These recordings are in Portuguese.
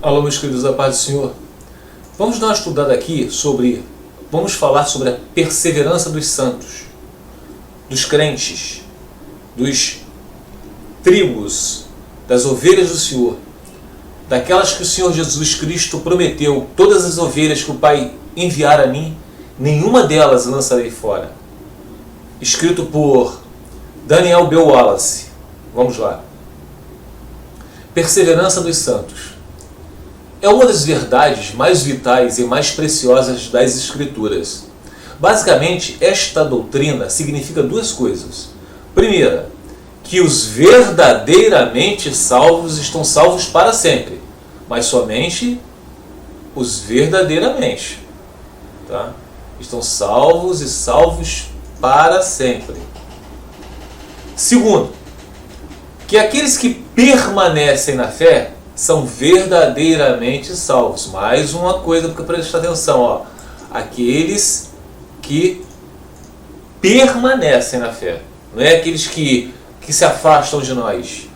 Alô, meus queridos, da paz do Senhor. Vamos dar uma estudada aqui vamos falar sobre a perseverança dos santos, dos crentes, dos tribos, das ovelhas do Senhor, daquelas que o Senhor Jesus Cristo prometeu, todas as ovelhas que o Pai enviar a mim, nenhuma delas lançarei fora. Escrito por Daniel B. Wallace. Vamos lá. Perseverança dos santos. É uma das verdades mais vitais e mais preciosas das Escrituras. Basicamente, esta doutrina significa duas coisas. Primeira, que os verdadeiramente salvos estão salvos para sempre, mas somente os verdadeiramente, tá? Estão salvos e salvos para sempre. Segundo, que aqueles que permanecem na fé são verdadeiramente salvos. Mais uma coisa para prestar atenção, ó. Aqueles que permanecem na fé, não é aqueles que se afastam de nós.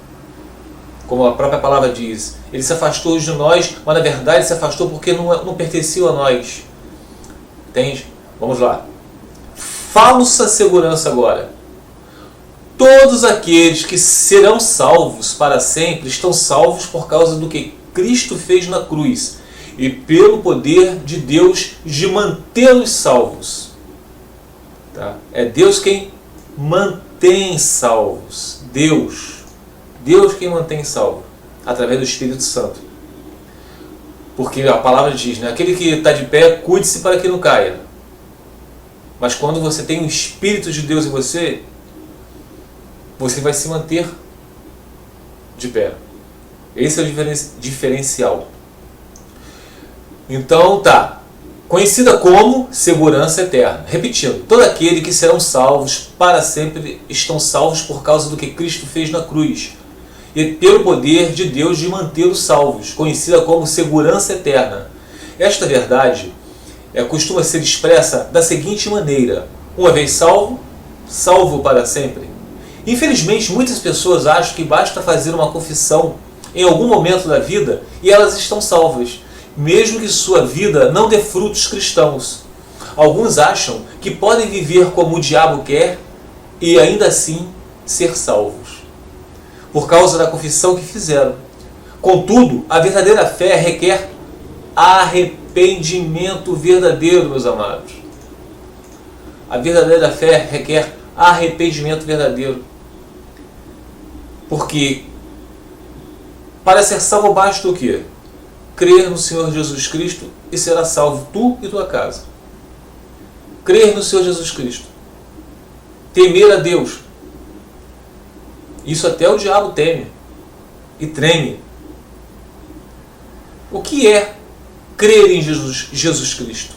Como a própria palavra diz, ele se afastou de nós, mas na verdade se afastou porque não pertencia a nós. Entende? Vamos lá. Falsa segurança agora. Todos aqueles que serão salvos para sempre estão salvos por causa do que Cristo fez na cruz e pelo poder de Deus de mantê-los salvos. Tá? É Deus quem mantém salvos. Deus quem mantém salvo, através do Espírito Santo. Porque a palavra diz, né? Aquele que está de pé, cuide-se para que não caia. Mas quando você tem o Espírito de Deus em você, você vai se manter de pé. Esse é o diferencial. Então tá. Conhecida como segurança eterna. Repetindo, todo aquele que serão salvos para sempre estão salvos por causa do que Cristo fez na cruz. E pelo poder de Deus de mantê-los salvos. Conhecida como segurança eterna. Esta verdade costuma ser expressa da seguinte maneira. Uma vez salvo, salvo para sempre. Infelizmente, muitas pessoas acham que basta fazer uma confissão em algum momento da vida e elas estão salvas, mesmo que sua vida não dê frutos cristãos. Alguns acham que podem viver como o diabo quer e ainda assim ser salvos, por causa da confissão que fizeram. Contudo, a verdadeira fé requer arrependimento verdadeiro, meus amados. A verdadeira fé requer arrependimento verdadeiro. Porque para ser salvo basta o quê? Crer no Senhor Jesus Cristo e será salvo tu e tua casa. Crer no Senhor Jesus Cristo. Temer a Deus. Isso até o diabo teme e treme. O que é crer em Jesus Cristo?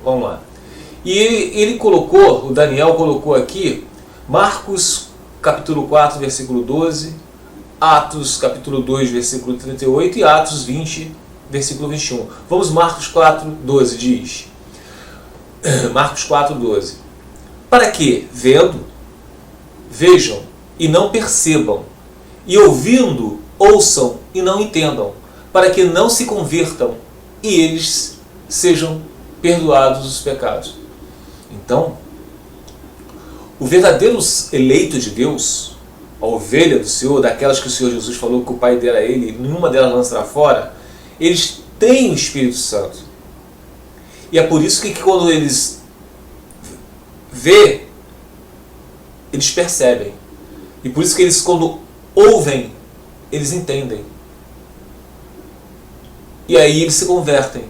Vamos lá. E ele colocou, o Daniel colocou aqui, Marcos capítulo 4, versículo 12, Atos capítulo 2, versículo 38 e Atos 20, versículo 21. Vamos, Marcos 4, 12 diz. Marcos 4, 12. Para que, vendo, vejam e não percebam, e ouvindo, ouçam e não entendam, para que não se convertam e eles sejam perdoados os pecados. Então, o verdadeiro eleito de Deus, a ovelha do Senhor, daquelas que o Senhor Jesus falou que o Pai dera a ele, nenhuma delas lançará fora, eles têm o Espírito Santo. E é por isso que quando eles vê, eles percebem. E por isso que eles, quando ouvem, eles entendem. E aí eles se convertem.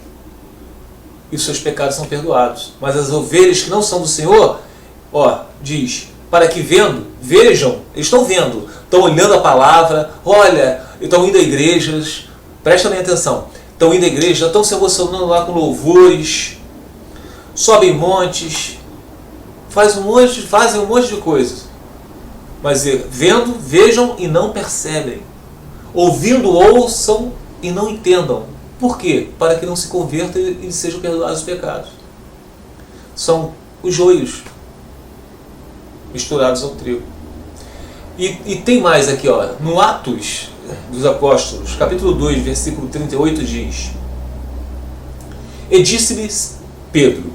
E os seus pecados são perdoados. Mas as ovelhas que não são do Senhor, diz, para que vendo, vejam, eles estão vendo, estão olhando a palavra, olha, estão indo a igrejas, presta bem atenção, estão indo a igreja, estão se emocionando lá com louvores, sobem montes, fazem um monte de coisas. Mas vendo, vejam e não percebem. Ouvindo, ouçam e não entendam. Por quê? Para que não se convertam e sejam perdoados os pecados. São os joios misturados ao trigo. E tem mais aqui, no Atos dos Apóstolos, capítulo 2, versículo 38 diz: E disse-lhes Pedro: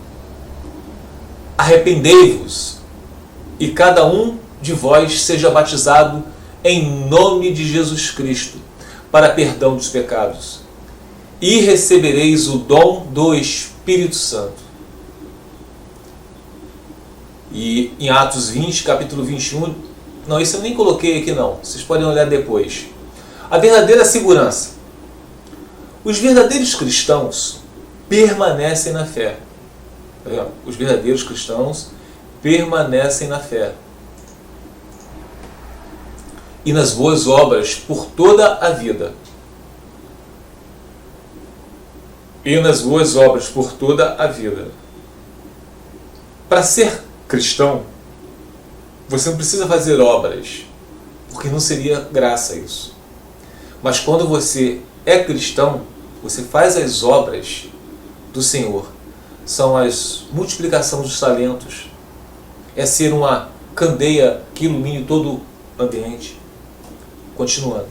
Arrependei-vos, e cada um de vós seja batizado em nome de Jesus Cristo, para perdão dos pecados, e recebereis o dom do Espírito Santo. E em Atos 20, capítulo 21, não, isso eu nem coloquei aqui não, vocês podem olhar depois. A verdadeira segurança. Os verdadeiros cristãos permanecem na fé. Os verdadeiros cristãos permanecem na fé e nas boas obras por toda a vida. E nas boas obras por toda a vida. Para ser cristão, você não precisa fazer obras, porque não seria graça isso. Mas quando você é cristão, você faz as obras do Senhor. São as multiplicação dos talentos. É ser uma candeia que ilumine todo o ambiente. Continuando.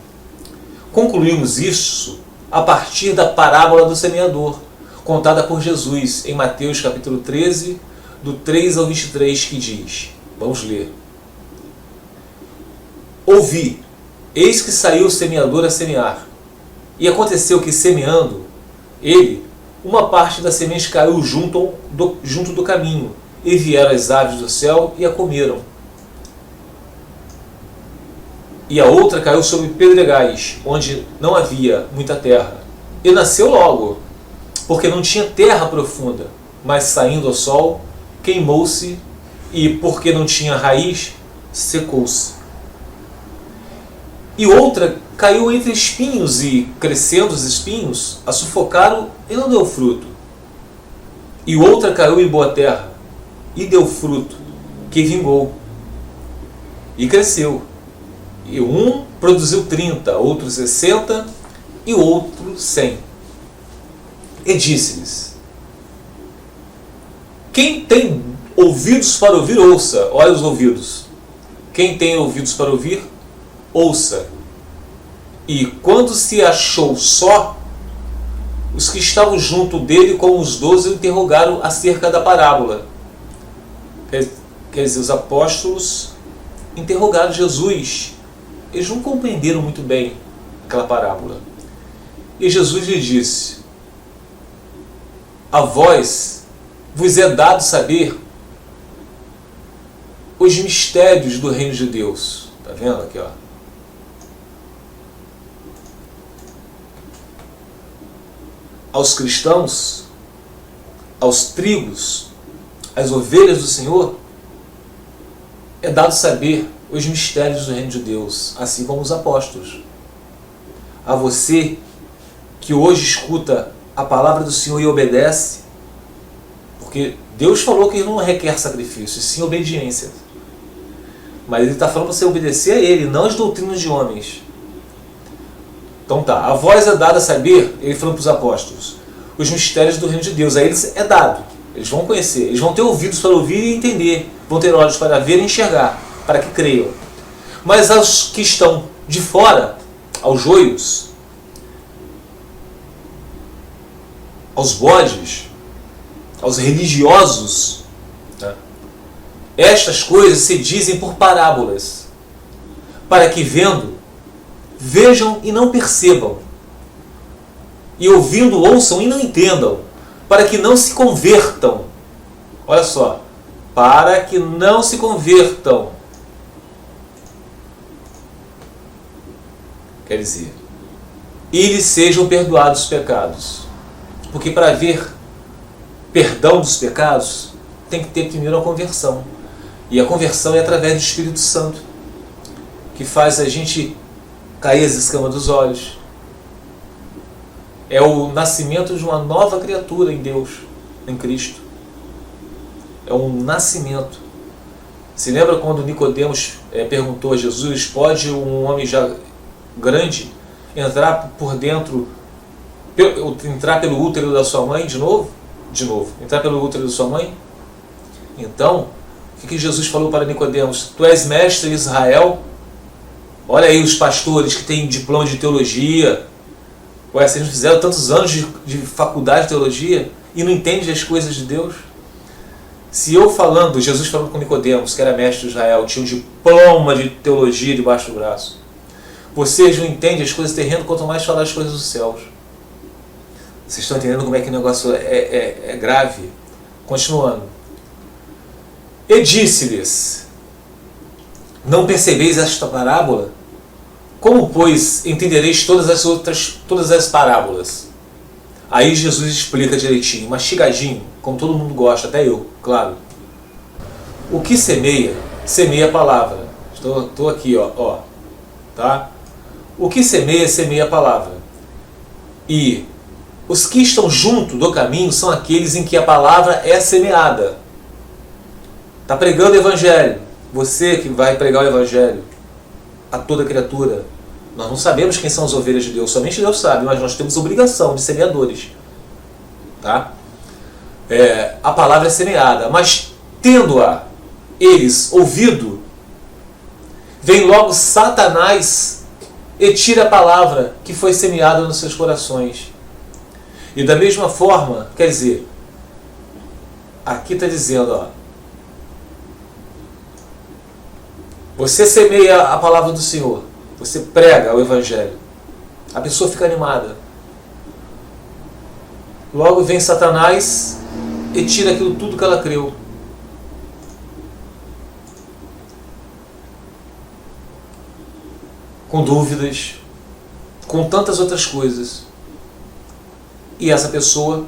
Concluímos isso a partir da parábola do semeador, contada por Jesus em Mateus capítulo 13, do 3 ao 23, que diz, vamos ler: Ouvi, eis que saiu o semeador a semear, e aconteceu que, semeando ele, uma parte da semente caiu junto do caminho, e vieram as aves do céu e a comeram. E a outra caiu sobre pedregais, onde não havia muita terra, e nasceu logo, porque não tinha terra profunda, mas saindo ao sol, queimou-se, e porque não tinha raiz, secou-se. E outra caiu entre espinhos, e, crescendo os espinhos, a sufocaram e não deu fruto. E outra caiu em boa terra, e deu fruto, que vingou, e cresceu. E um produziu 30, outro 60, e outro 100. E disse-lhes: Quem tem ouvidos para ouvir, ouça. Olha os ouvidos. Quem tem ouvidos para ouvir, ouça. E quando se achou só, os que estavam junto dele com os 12 o interrogaram acerca da parábola. Quer dizer, os apóstolos interrogaram Jesus. Eles não compreenderam muito bem aquela parábola. E Jesus lhe disse: A vós vos é dado saber os mistérios do reino de Deus. Está vendo aqui, ó? Aos cristãos, aos trigos, às ovelhas do Senhor, é dado saber os mistérios do reino de Deus, assim como os apóstolos. A você que hoje escuta a palavra do Senhor e obedece, porque Deus falou que Ele não requer sacrifício, e sim obediência. Mas Ele está falando para você obedecer a Ele, não as doutrinas de homens. Então tá, a voz é dada a saber, Ele falou para os apóstolos, os mistérios do reino de Deus. A eles é dado, eles vão conhecer, eles vão ter ouvidos para ouvir e entender, vão ter olhos para ver e enxergar, para que creiam. Mas aos que estão de fora, aos joios, aos bodes, aos religiosos, né? Estas coisas se dizem por parábolas, para que vendo, vejam e não percebam, e ouvindo ouçam e não entendam, para que não se convertam. Olha só, para que não se convertam. Quer dizer, e lhes sejam perdoados os pecados. Porque para haver perdão dos pecados, tem que ter primeiro a conversão. E a conversão é através do Espírito Santo, que faz a gente cair as escamas dos olhos. É o nascimento de uma nova criatura em Deus, em Cristo. É um nascimento. Se lembra quando Nicodemos perguntou a Jesus: pode um homem já grande entrar por dentro, entrar pelo útero da sua mãe de novo? De novo, entrar pelo útero da sua mãe? Então, o que Jesus falou para Nicodemos? Tu és mestre em Israel Olha aí os pastores que têm diploma de teologia. Ué, vocês não fizeram tantos anos de faculdade de teologia e não entendem as coisas de Deus? Se eu falando, Jesus falando com Nicodemos, que era mestre de Israel, tinha um diploma de teologia debaixo do braço. Vocês não entendem as coisas terrenas, quanto mais falar as coisas dos céus. Vocês estão entendendo como é que o negócio é grave? Continuando. E disse-lhes: não percebeis esta parábola? Como, pois, entendereis todas as parábolas? Aí Jesus explica direitinho, mastigadinho, como todo mundo gosta, até eu, claro. O que semeia, semeia a palavra. Estou aqui, ó, tá? O que semeia, semeia a palavra. E os que estão junto do caminho são aqueles em que a palavra é semeada. Está pregando o Evangelho. Você que vai pregar o Evangelho a toda criatura. Nós não sabemos quem são as ovelhas de Deus, somente Deus sabe, mas nós temos obrigação de semeadores. Tá? A palavra é semeada, mas tendo-a eles ouvido, vem logo Satanás e tira a palavra que foi semeada nos seus corações. E da mesma forma, quer dizer, aqui está dizendo, ó, você semeia a palavra do Senhor, você prega o Evangelho, a pessoa fica animada. Logo vem Satanás e tira aquilo tudo que ela creu. Com dúvidas, com tantas outras coisas. E essa pessoa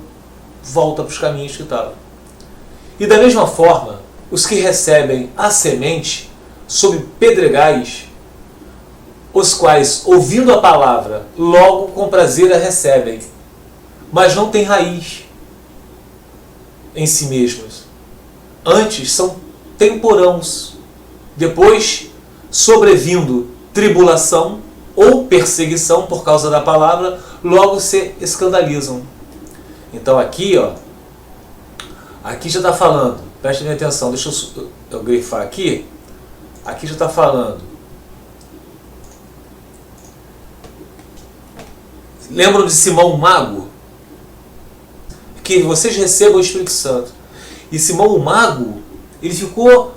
volta para os caminhos que estava. E da mesma forma, os que recebem a semente sob pedregais, os quais, ouvindo a palavra, logo com prazer a recebem, mas não têm raiz em si mesmos. Antes são temporãos, depois, sobrevindo tribulação ou perseguição por causa da palavra, logo se escandalizam. Então aqui, ó, aqui já está falando, preste minha atenção, deixa eu grifar aqui. Aqui já está falando. Lembram de Simão o Mago? Que vocês recebam o Espírito Santo. E Simão o Mago, ele ficou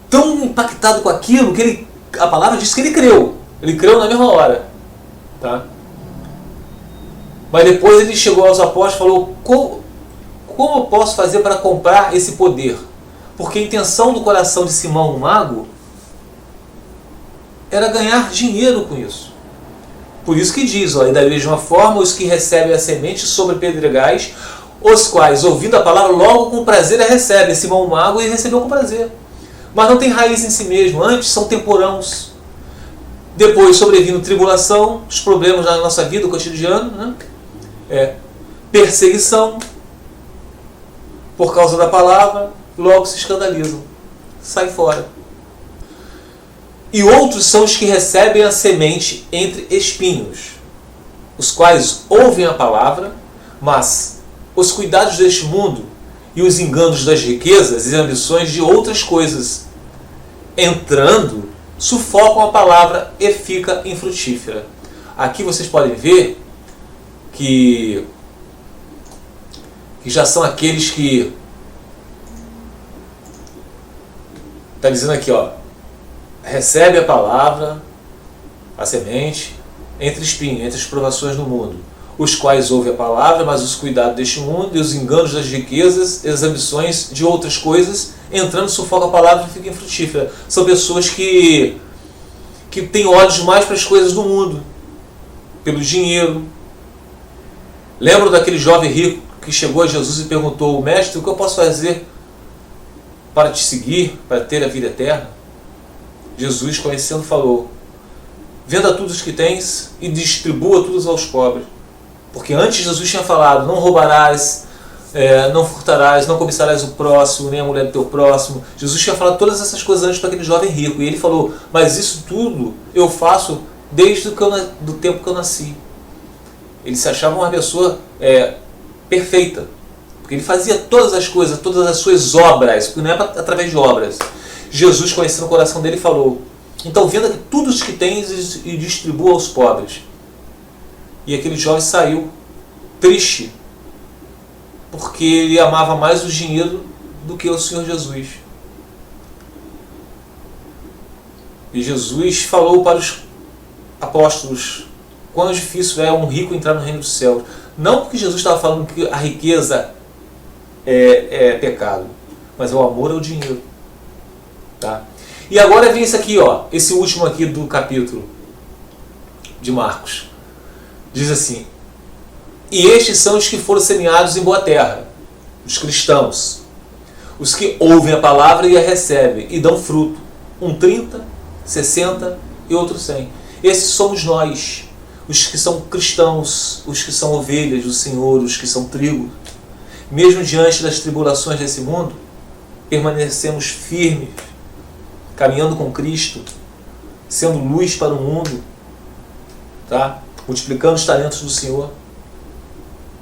tão impactado com aquilo que a palavra diz que ele creu. Ele creu na mesma hora. Tá? Mas depois ele chegou aos apóstolos e falou: como eu posso fazer para comprar esse poder? Porque a intenção do coração de Simão o Mago era ganhar dinheiro com isso. Por isso que diz, ó, e da mesma forma os que recebem a semente sobre pedregais, os quais, ouvindo a palavra, logo com prazer a recebem. Simão o Mago ele recebeu com prazer. Mas não tem raiz em si mesmo. Antes são temporãos. Depois sobrevindo tribulação, os problemas na nossa vida, o cotidiano, né? Perseguição por causa da palavra, logo se escandalizam. Sai fora. E outros são os que recebem a semente entre espinhos, os quais ouvem a palavra, mas os cuidados deste mundo e os enganos das riquezas e ambições de outras coisas, entrando, sufocam a palavra e fica infrutífera. Aqui vocês podem ver que já são aqueles que está dizendo aqui, ó, recebe a palavra, a semente, entre espinhos, entre as provações do mundo, os quais ouvem a palavra, mas os cuidados deste mundo e os enganos das riquezas e as ambições de outras coisas, entrando, sufoca a palavra e fica infrutífera. São pessoas que têm olhos mais para as coisas do mundo, pelo dinheiro. Lembro daquele jovem rico que chegou a Jesus e perguntou: mestre, o que eu posso fazer para te seguir, para ter a vida eterna? Jesus, conhecendo, falou: venda tudo o que tens e distribua tudo aos pobres. Porque antes Jesus tinha falado: não roubarás, não furtarás, não cobiçarás o próximo, nem a mulher do teu próximo. Jesus tinha falado todas essas coisas antes para aquele jovem rico. E ele falou: mas isso tudo eu faço desde do tempo que eu nasci. Ele se achava uma pessoa perfeita. Porque ele fazia todas as coisas, todas as suas obras, porque não é através de obras. Jesus, conhecendo o coração dele, falou: Então venda aqui tudo o que tens e distribua aos pobres. E aquele jovem saiu triste, porque ele amava mais o dinheiro do que o Senhor Jesus. E Jesus falou para os apóstolos quão difícil é um rico entrar no reino dos céus. Não porque Jesus estava falando que a riqueza é pecado, mas é o amor ao dinheiro. Tá? E agora vem isso aqui, ó, esse último aqui do capítulo de Marcos. Diz assim: e estes são os que foram semeados em boa terra, os cristãos, os que ouvem a palavra e a recebem e dão fruto, 30, 60 e outro 100. Esses somos nós, os que são cristãos, os que são ovelhas do Senhor, os que são trigo. Mesmo diante das tribulações desse mundo, permanecemos firmes, caminhando com Cristo, sendo luz para o mundo, tá? Multiplicando os talentos do Senhor,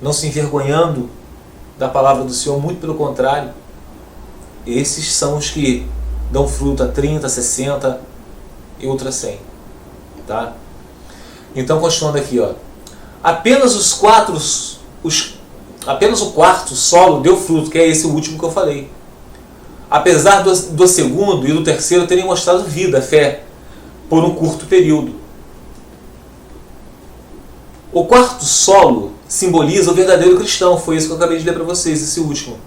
não se envergonhando da palavra do Senhor, muito pelo contrário. Esses são os que dão fruto a 30, 60 e outra 100. Tá? Então, continuando aqui, ó. Apenas o quarto solo deu fruto, que é esse último que eu falei. Apesar do segundo e do terceiro terem mostrado vida, fé, por um curto período. O quarto solo simboliza o verdadeiro cristão. Foi isso que eu acabei de ler para vocês, esse último.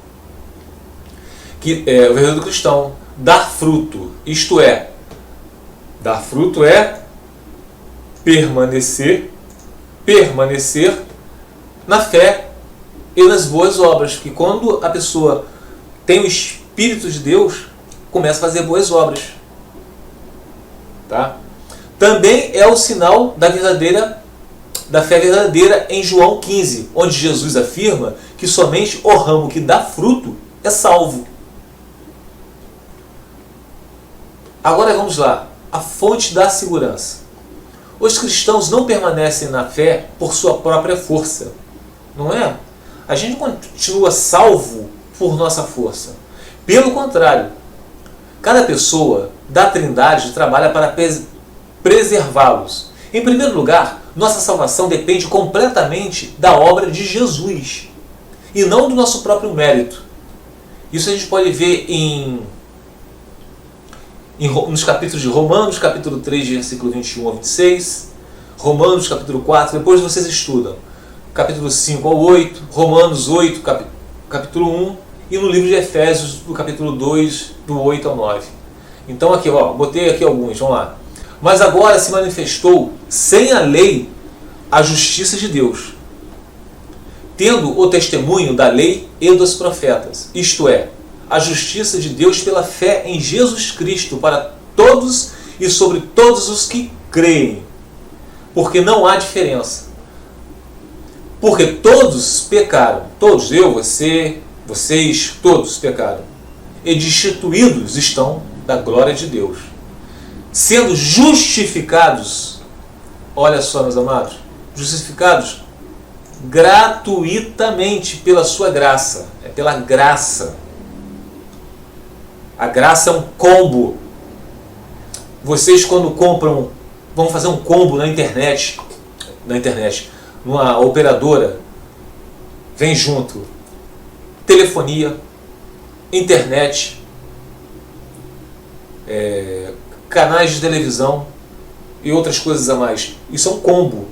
Que é o verdadeiro cristão. Dar fruto. Isto é, dar fruto é permanecer na fé e nas boas obras. Porque quando a pessoa tem o Espírito de Deus, começa a fazer boas obras. Tá? Também é o sinal da fé verdadeira em João 15, onde Jesus afirma que somente o ramo que dá fruto é salvo. Agora vamos lá, a fonte da segurança. Os cristãos não permanecem na fé por sua própria força, não é? A gente continua salvo por nossa força. Pelo contrário, cada pessoa da Trindade trabalha para preservá-los. Em primeiro lugar, nossa salvação depende completamente da obra de Jesus e não do nosso próprio mérito. Isso a gente pode ver nos capítulos de Romanos, capítulo 3, versículo 21 a 26, Romanos, capítulo 4, depois vocês estudam, capítulo 5 ao 8, Romanos 8, capítulo 1, e no livro de Efésios, do capítulo 2, do 8 ao 9. Então aqui, ó, botei aqui alguns, vamos lá. Mas agora se manifestou sem a lei a justiça de Deus, tendo o testemunho da lei e dos profetas, isto é, a justiça de Deus pela fé em Jesus Cristo para todos e sobre todos os que creem, porque não há diferença. Porque todos pecaram, todos, eu, você, vocês, todos pecaram, e destituídos estão da glória de Deus, sendo justificados, olha só, meus amados, justificados gratuitamente pela sua graça, é pela graça. A graça é um combo. Vocês quando compram, vão fazer um combo na internet, numa operadora, vem junto telefonia, internet, canais de televisão e outras coisas a mais. Isso é um combo.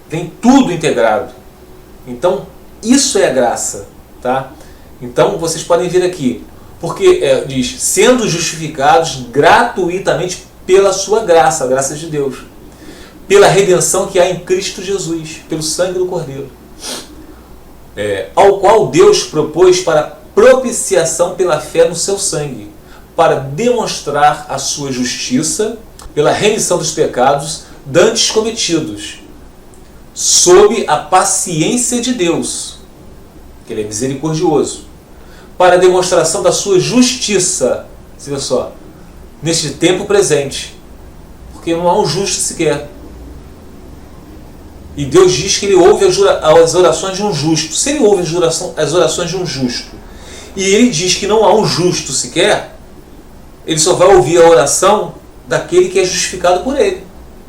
Vem tudo integrado. Então, isso é a graça, tá? Então, vocês podem vir aqui, porque diz, sendo justificados gratuitamente pela sua graça, a graça de Deus, pela redenção que há em Cristo Jesus, pelo sangue do Cordeiro, ao qual Deus propôs para propiciação pela fé no seu sangue, para demonstrar a sua justiça pela remissão dos pecados dantes cometidos, sob a paciência de Deus, que Ele é misericordioso, para a demonstração da sua justiça, veja só, neste tempo presente, porque não há um justo sequer. E Deus diz que Ele ouve as orações de um justo. Se Ele ouve as orações de um justo, e Ele diz que não há um justo sequer, ele só vai ouvir a oração daquele que é justificado por ele,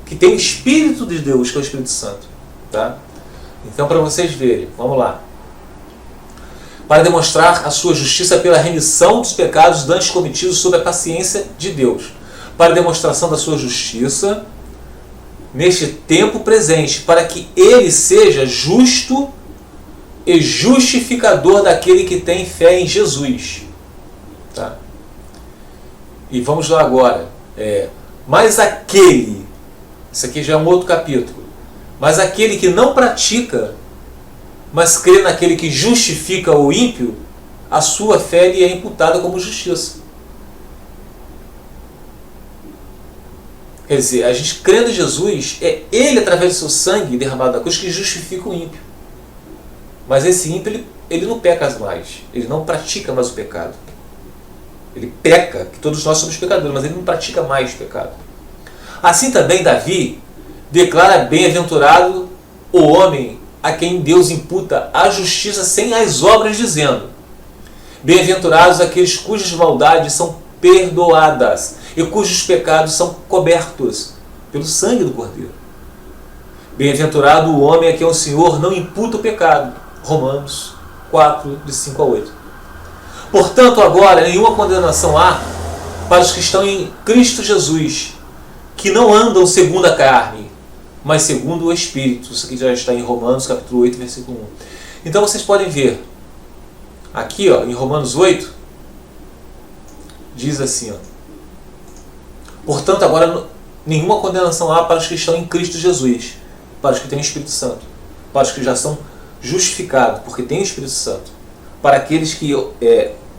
que tem o Espírito de Deus, que é o Espírito Santo. Tá? Então, para vocês verem, vamos lá. Para demonstrar a sua justiça pela remissão dos pecados dantes cometidos sob a paciência de Deus. Para a demonstração da sua justiça neste tempo presente, para que ele seja justo e justificador daquele que tem fé em Jesus. Tá? E vamos lá agora. Mas aquele, isso aqui já é um outro capítulo, mas aquele que não pratica, mas crê naquele que justifica o ímpio, a sua fé lhe é imputada como justiça. Quer dizer, a gente crendo em Jesus, é Ele, através do seu sangue derramado na cruz, que justifica o ímpio. Mas esse ímpio, ele não peca mais, ele não pratica mais o pecado. Ele peca, que todos nós somos pecadores, mas ele não pratica mais o pecado. Assim também Davi declara bem-aventurado o homem a quem Deus imputa a justiça sem as obras, dizendo: bem-aventurados aqueles cujas maldades são perdoadas e cujos pecados são cobertos pelo sangue do Cordeiro. Bem-aventurado o homem a quem o Senhor não imputa o pecado. Romanos 4, de 5 a 8. Portanto, agora nenhuma condenação há para os que estão em Cristo Jesus, que não andam segundo a carne, mas segundo o Espírito. Isso aqui já está em Romanos capítulo 8, versículo 1. Então vocês podem ver, aqui em Romanos 8, diz assim, portanto agora nenhuma condenação há para os que estão em Cristo Jesus, para os que têm o Espírito Santo, para os que já são justificados, porque têm o Espírito Santo, para aqueles que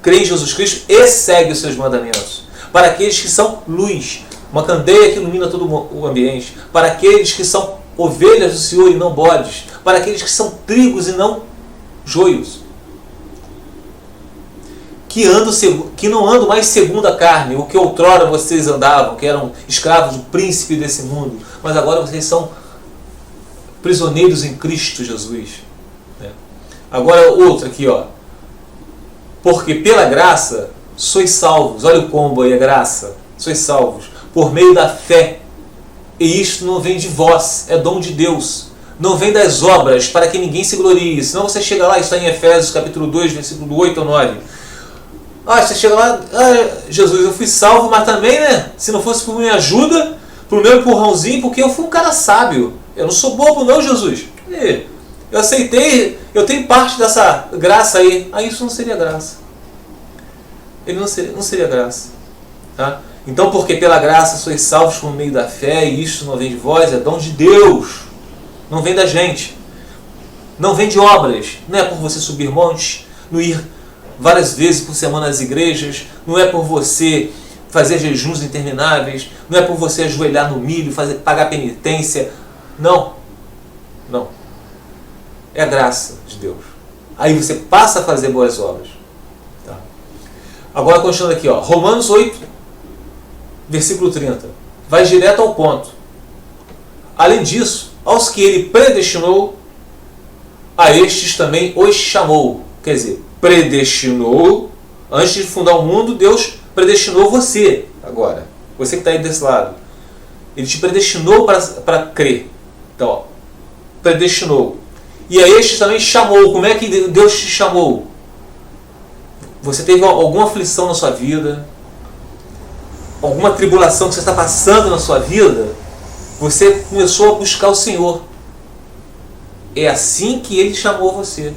creem em Jesus Cristo e seguem os seus mandamentos, para aqueles que são luz, uma candeia que ilumina todo o ambiente, para aqueles que são ovelhas do Senhor e não bodes, para aqueles que são trigos e não joios, que não andam mais segundo a carne, o que outrora vocês andavam, que eram escravos do príncipe desse mundo, mas agora vocês são prisioneiros em Cristo Jesus. Agora outra aqui, porque pela graça sois salvos. Olha o combo aí, a graça. Sois salvos por meio da fé. E isto não vem de vós, é dom de Deus. Não vem das obras, para que ninguém se glorie. Senão você chega lá, está em Efésios capítulo 2, versículo 8 ou 9. Você chega lá, Jesus, eu fui salvo, mas também, se não fosse por minha ajuda, por meu empurrãozinho, porque eu fui um cara sábio. Eu não sou bobo não, Jesus. Eu aceitei, eu tenho parte dessa graça aí. Isso não seria graça. Ele não seria graça. Tá? Então, porque pela graça sois salvos por meio da fé, e isto não vem de vós, é dom de Deus. Não vem da gente. Não vem de obras. Não é por você subir montes, não ir várias vezes por semana às igrejas, não é por você fazer jejuns intermináveis, não é por você ajoelhar no milho, pagar penitência. Não. É a graça de Deus. Aí você passa a fazer boas obras. Tá? Agora continuando aqui, Romanos 8, versículo 30. Vai direto ao ponto. Além disso, aos que ele predestinou, a estes também os chamou. Quer dizer, predestinou, antes de fundar o mundo, Deus predestinou você. Agora, você que está aí desse lado. Ele te predestinou para crer. Então, predestinou. E a estes também chamou. Como é que Deus te chamou? Você teve alguma aflição na sua vida, alguma tribulação que você está passando na sua vida, você começou a buscar o Senhor. É assim que Ele chamou você.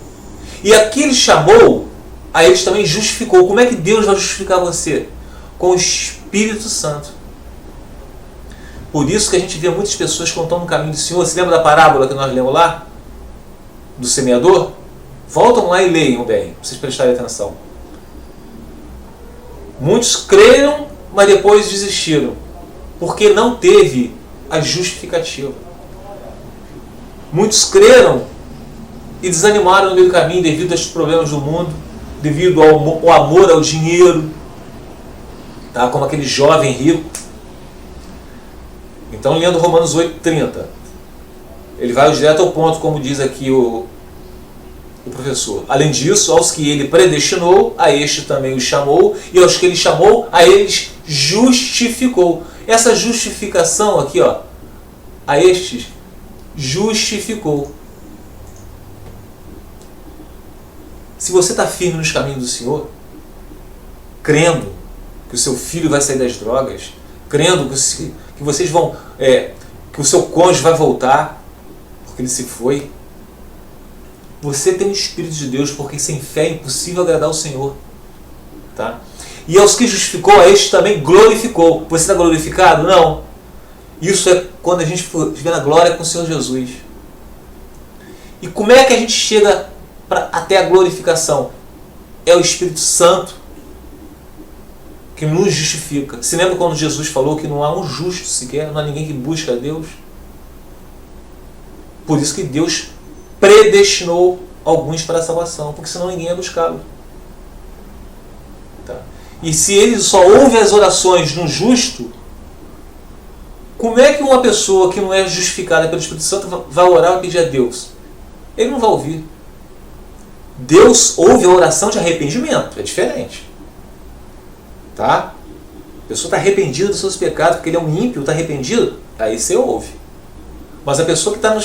E aqui Ele chamou, a eles também justificou. Como é que Deus vai justificar você? Com o Espírito Santo. Por isso que a gente vê muitas pessoas que não estão no caminho do Senhor. Você lembra da parábola que nós lemos lá? Do semeador? Voltam lá e leiam bem, para vocês prestarem atenção. Muitos creram, mas depois desistiram, porque não teve a justificativa. Muitos creram e desanimaram no meio do caminho devido aos problemas do mundo, devido ao amor ao dinheiro, tá? Como aquele jovem rico. Então, lendo Romanos 8, 30, ele vai direto ao ponto, como diz aqui o professor. Além disso, aos que ele predestinou, a este também os chamou, e aos que ele chamou, a eles justificou. Essa justificação aqui, ó, a estes justificou. Se você está firme nos caminhos do Senhor, crendo que o seu filho vai sair das drogas, crendo que vocês vão, que o seu cônjuge vai voltar, porque ele se foi, você tem o Espírito de Deus, porque sem fé é impossível agradar o Senhor. Tá? E aos que justificou, a este também glorificou. Você está glorificado? Não. Isso é quando a gente estiver na glória com o Senhor Jesus. E como é que a gente chega até a glorificação? É o Espírito Santo que nos justifica. Se lembra quando Jesus falou que não há um justo sequer, não há ninguém que busca a Deus? Por isso que Deus predestinou alguns para a salvação, porque senão ninguém ia buscá-lo. Tá? E se ele só ouve as orações de um justo, como é que uma pessoa que não é justificada pelo Espírito Santo vai orar e pedir a Deus? Ele não vai ouvir. Deus ouve a oração de arrependimento, é diferente. Tá? A pessoa está arrependida dos seus pecados, porque ele é um ímpio, está arrependido, aí você ouve. Mas a pessoa que está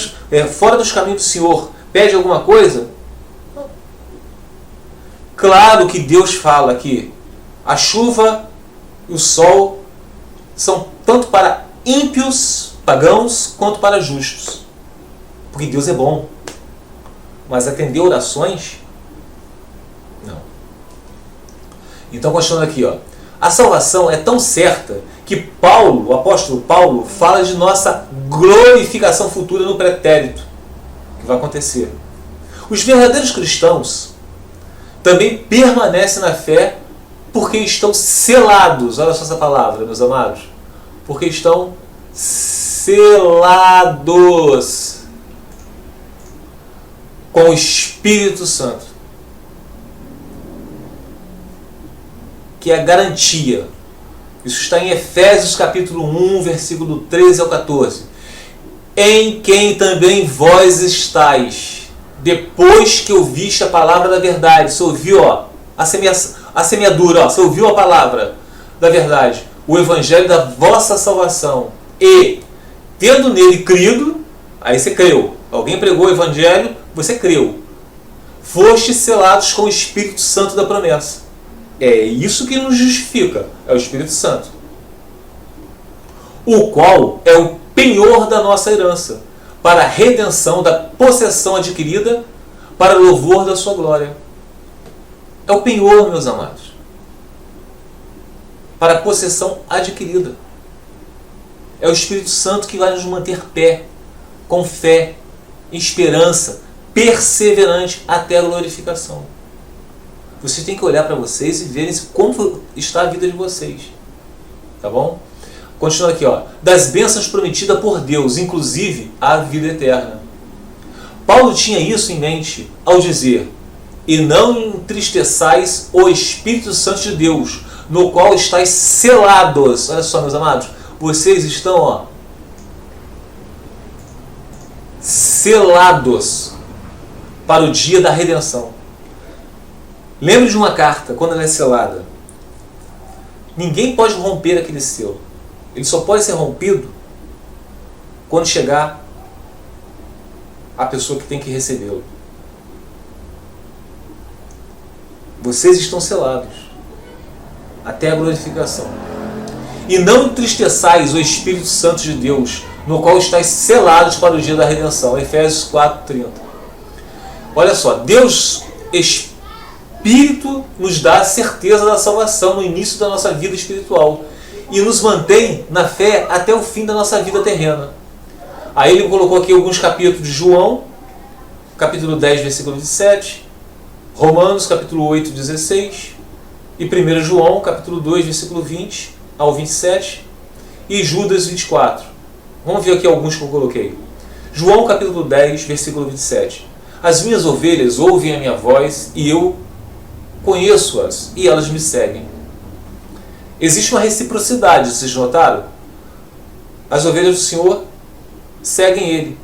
fora dos caminhos do Senhor pede alguma coisa? Não. Claro que Deus fala que a chuva e o sol são tanto para ímpios, pagãos, quanto para justos. Porque Deus é bom. Mas atender orações? Não. Então, continuando aqui, ó. A salvação é tão certa que Paulo, o apóstolo Paulo, fala de nossa glorificação futura no pretérito, que vai acontecer. Os verdadeiros cristãos também permanecem na fé porque estão selados. Olha só essa palavra, meus amados. Porque estão selados com o Espírito Santo, que é a garantia. Isso está em Efésios capítulo 1, versículo 13 ao 14. Em quem também vós estáis, depois que ouviste a palavra da verdade. Você ouviu, ó, a semeadura, ó, você ouviu a palavra da verdade, o evangelho da vossa salvação, e tendo nele crido, aí você creu. Alguém pregou o evangelho, você creu. Fostes selados com o Espírito Santo da promessa. É isso que nos justifica, é o Espírito Santo, o qual é o penhor da nossa herança, para a redenção da possessão adquirida, para louvor da sua glória. É o penhor, meus amados, para a possessão adquirida. É o Espírito Santo que vai nos manter pé, com fé, esperança, perseverante até a glorificação. Vocês têm que olhar para vocês e verem como está a vida de vocês. Tá bom? Continuando aqui, ó. Das bênçãos prometidas por Deus, inclusive a vida eterna. Paulo tinha isso em mente ao dizer: e não entristeçais o Espírito Santo de Deus, no qual estáis selados. Olha só, meus amados. Vocês estão, ó, selados para o dia da redenção. Lembre de uma carta, quando ela é selada. Ninguém pode romper aquele selo. Ele só pode ser rompido quando chegar a pessoa que tem que recebê-lo. Vocês estão selados até a glorificação. E não entristeçais o Espírito Santo de Deus, no qual estáis selados para o dia da redenção. Efésios 4:30. Olha só, Deus Espírito nos dá a certeza da salvação no início da nossa vida espiritual e nos mantém na fé até o fim da nossa vida terrena. Aí ele colocou aqui alguns capítulos de João, capítulo 10, versículo 27, Romanos, capítulo 8, 16, e 1 João, capítulo 2, versículo 20 ao 27, e Judas 24. Vamos ver aqui alguns que eu coloquei. João, capítulo 10, versículo 27. As minhas ovelhas ouvem a minha voz e eu conheço-as e elas me seguem. Existe uma reciprocidade, vocês notaram? As ovelhas do Senhor seguem Ele.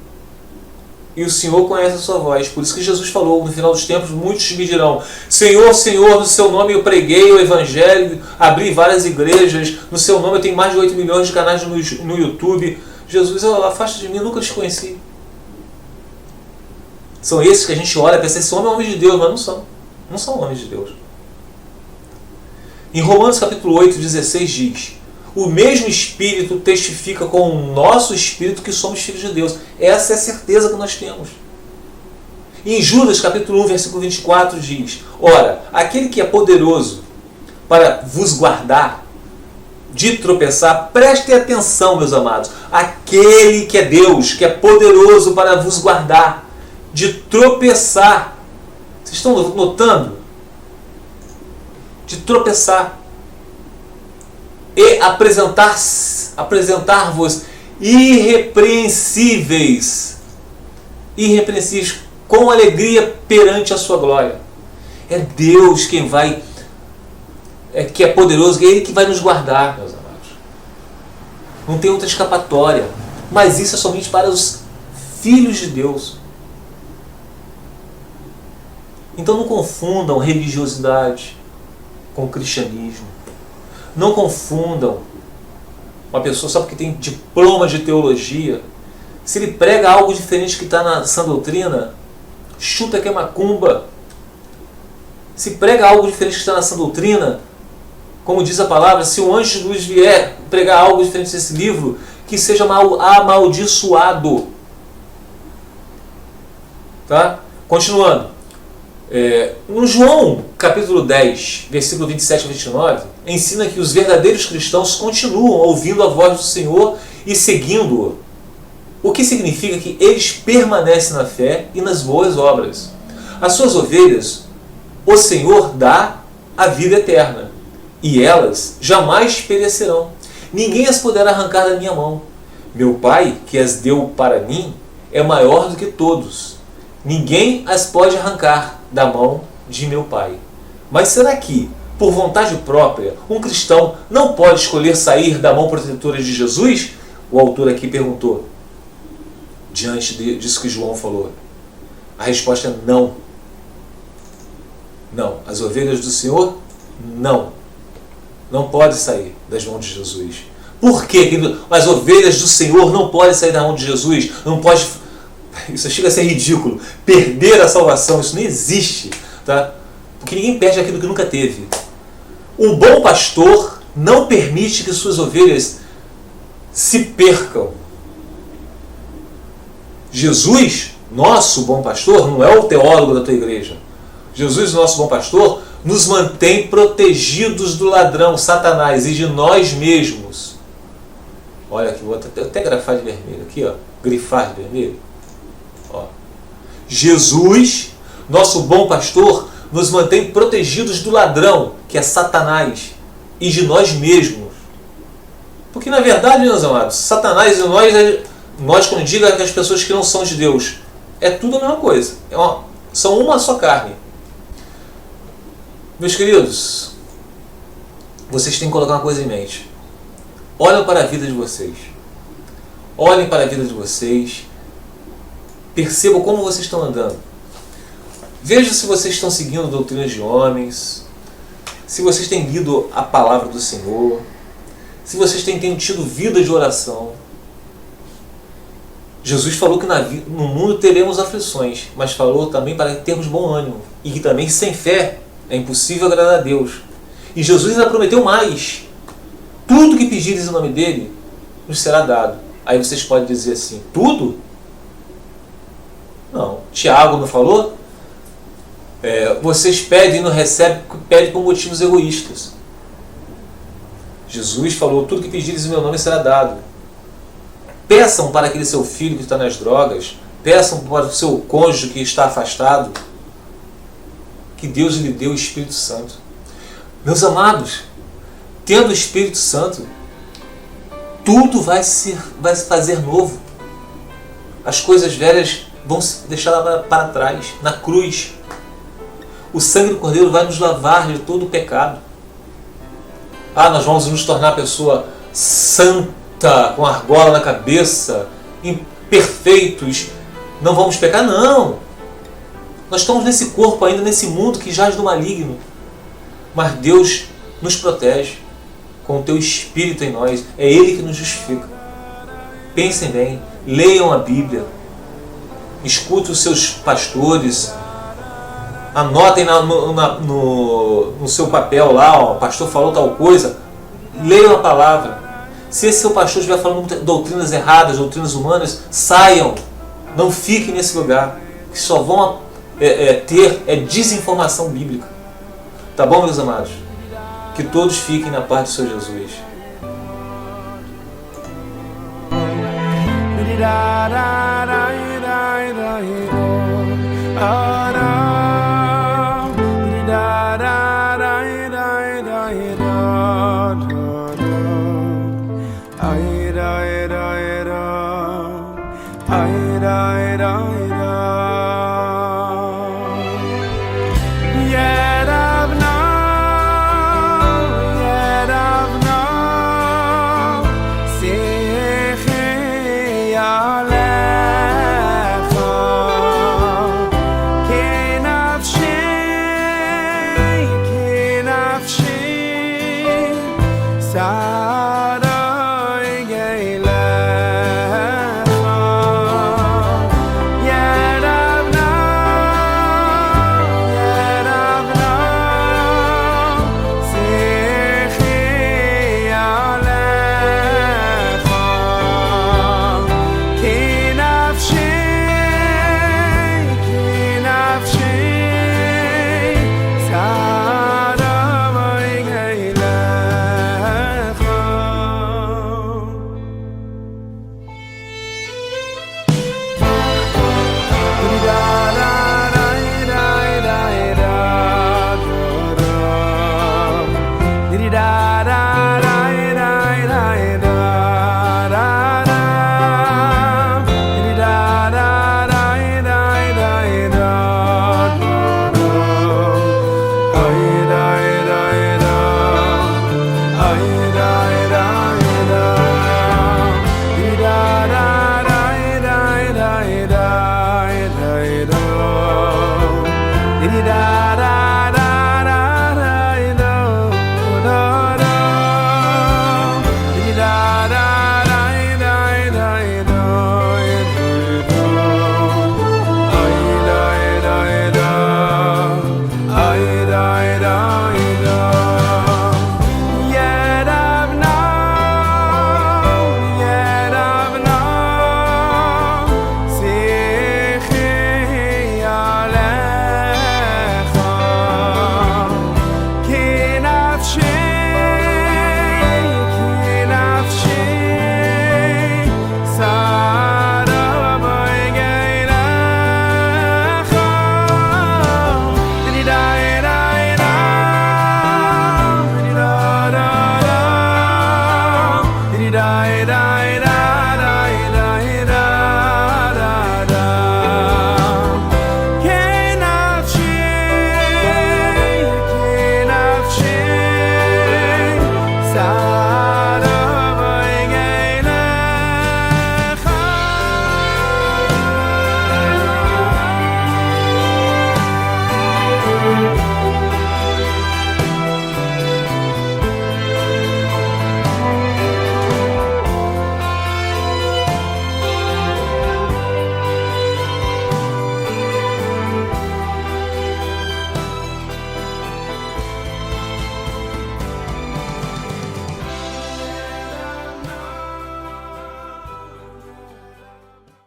e o Senhor conhece a sua voz. Por isso que Jesus falou, no final dos tempos, muitos me dirão: Senhor, Senhor, no seu nome eu preguei o Evangelho, abri várias igrejas, no seu nome eu tenho mais de 8 milhões de canais no YouTube. Jesus, afasta de mim, eu nunca te conheci. São esses que a gente olha e pensa: esse homem é homem de Deus, mas não são. Não são homens de Deus. Em Romanos capítulo 8, 16 diz: o mesmo Espírito testifica com o nosso Espírito que somos filhos de Deus. Essa é a certeza que nós temos. Em Judas capítulo 1, versículo 24 diz: ora, aquele que é poderoso para vos guardar de tropeçar, prestem atenção, meus amados, aquele que é Deus, que é poderoso para vos guardar de tropeçar. Vocês estão notando? De tropeçar. E apresentar-vos irrepreensíveis, com alegria perante a sua glória. É Deus quem vai, que é poderoso, é Ele que vai nos guardar, meus amados. Não tem outra escapatória. Mas isso é somente para os filhos de Deus. Então não confundam religiosidade com cristianismo. Não confundam uma pessoa só porque tem diploma de teologia. Se ele prega algo diferente que está na sã doutrina, chuta que é macumba. Se prega algo diferente que está na sã doutrina, como diz a palavra, se o anjo de luz vier pregar algo diferente desse livro, que seja amaldiçoado. Tá? Continuando. No João capítulo 10, versículo 27 a 29, ensina que os verdadeiros cristãos continuam ouvindo a voz do Senhor e seguindo-o. O que significa que eles permanecem na fé e nas boas obras. As suas ovelhas, o Senhor dá a vida eterna, e elas jamais perecerão. Ninguém as poderá arrancar da minha mão. Meu Pai, que as deu para mim, é maior do que todos. Ninguém as pode arrancar da mão de meu Pai. Mas será que, por vontade própria, um cristão não pode escolher sair da mão protetora de Jesus? O autor aqui perguntou, diante disso que João falou. A resposta é não. Não. As ovelhas do Senhor, não. Não pode sair das mãos de Jesus. Por quê? As ovelhas do Senhor não podem sair da mão de Jesus. Não pode... Isso chega a ser ridículo. Perder a salvação, isso não existe. Tá? Porque ninguém perde aquilo que nunca teve. Um bom pastor não permite que suas ovelhas se percam. Jesus, nosso bom pastor, não é o teólogo da tua igreja. Jesus, nosso bom pastor, nos mantém protegidos do ladrão, Satanás, e de nós mesmos. Olha aqui, vou até grafar de vermelho. Aqui, ó, grifar de vermelho. Ó. Jesus, nosso bom pastor, nos mantém protegidos do ladrão, que é Satanás, e de nós mesmos. Porque, na verdade, meus amados, Satanás e nós, quando diga que as pessoas que não são de Deus, é tudo a mesma coisa. São uma só carne. Meus queridos, vocês têm que colocar uma coisa em mente. Olhem para a vida de vocês. Olhem para a vida de vocês. Percebam como vocês estão andando. Vejam se vocês estão seguindo doutrinas de homens. Se vocês têm lido a palavra do Senhor. Se vocês têm tido vida de oração. Jesus falou que no mundo teremos aflições, mas falou também para termos bom ânimo. E que também sem fé é impossível agradar a Deus. E Jesus ainda prometeu mais. Tudo que pedires em nome dele, nos será dado. Aí vocês podem dizer assim, tudo? Não. Tiago não falou? Vocês pedem e não recebem, pedem por motivos egoístas. Jesus falou, tudo que pedires em meu nome será dado. Peçam para aquele seu filho que está nas drogas, peçam para o seu cônjuge que está afastado, que Deus lhe dê o Espírito Santo. Meus amados, tendo o Espírito Santo, tudo vai se fazer novo. As coisas velhas vão se deixar para trás, na cruz. O sangue do Cordeiro vai nos lavar de todo o pecado. Nós vamos nos tornar pessoa santa, com argola na cabeça, imperfeitos, não vamos pecar, não. Nós estamos nesse corpo ainda, nesse mundo que jaz do maligno. Mas Deus nos protege com o teu Espírito em nós. É Ele que nos justifica. Pensem bem, leiam a Bíblia, escutem os seus pastores, anotem no seu papel lá, ó, o pastor falou tal coisa, leiam a palavra. Se esse seu pastor estiver falando doutrinas erradas, doutrinas humanas, saiam, não fiquem nesse lugar, que só vão ter desinformação bíblica. Tá bom, meus amados? Que todos fiquem na paz do Senhor Jesus. Ya